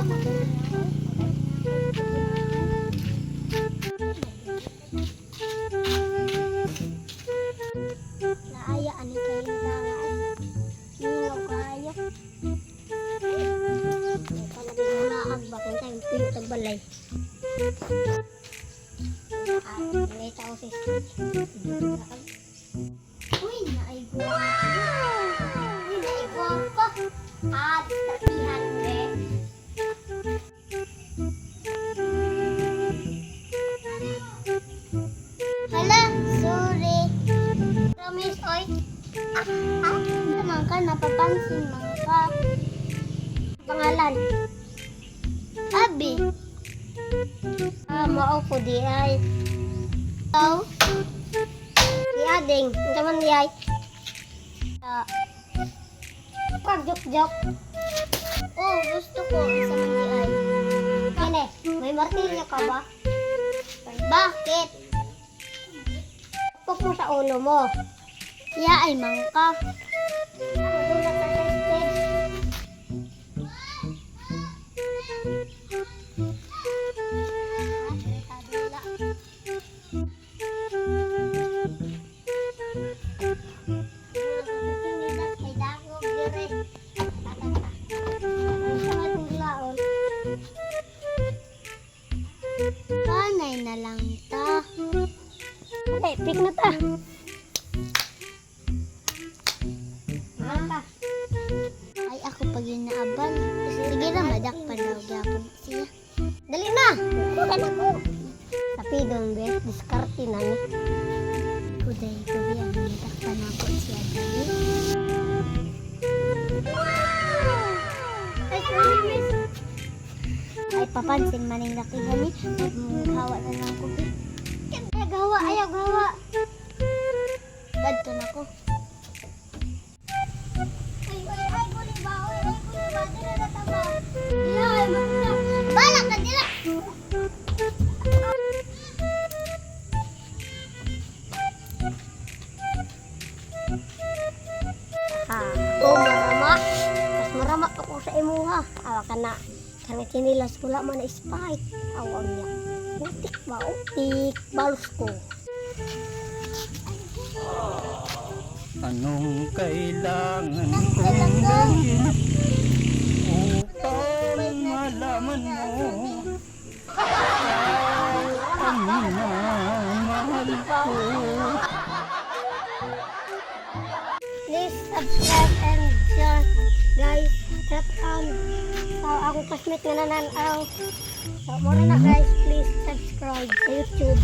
Naaya ani kayo tangan. Ningaw kayo. Kana din na agbakan tayo piyo tagbalay. May tao si uy, naigwa. Uy, naigwa pa. At 300. Hala, sorry. Promise, oy. Naman ka, napapansin mga ka. Pangalan. Abi. Maupo di ay. Ikaw. Di ading. Ang naman di ay. Pag-jok-jok. Oh, gusto ko. Isa man di ay. Kine, may martilyo ka ba? Bakit? Puk mo sa ulo mo. Iya ay mangka. Magulat sa tested. Panay na lang ta. Okay, pick na ta. Maka. Ay ako pag inaaban. Sige na, madakpan daw gyapon siya. Dali na. Kuhan ako. Tapidong bet, diskarte na ni. Kuday ko biya, madakpan ako siya dali. Ay, promise. Ay, papansin man yung lakihan ni. Maghawa na lang ko. Ay, gawa, ayaw, gawa. Gadto na ko. Ay, guli ba? Ay, guli ba? Dila na tama. Dila, ay, magula. Balak ka, dila. Ako marama. Mas marama ako sa imuha. Awa ka na. Karena kinilas ko lang man spike. Awang niya. Utik ba? Utik. Balos ko. Anong kailangan kong gawin upang malaman mo ang minamahal ko? Please subscribe and share, guys. Tap on. So, akong classmate nga nananaw. So, muna na guys, please subscribe sa YouTube.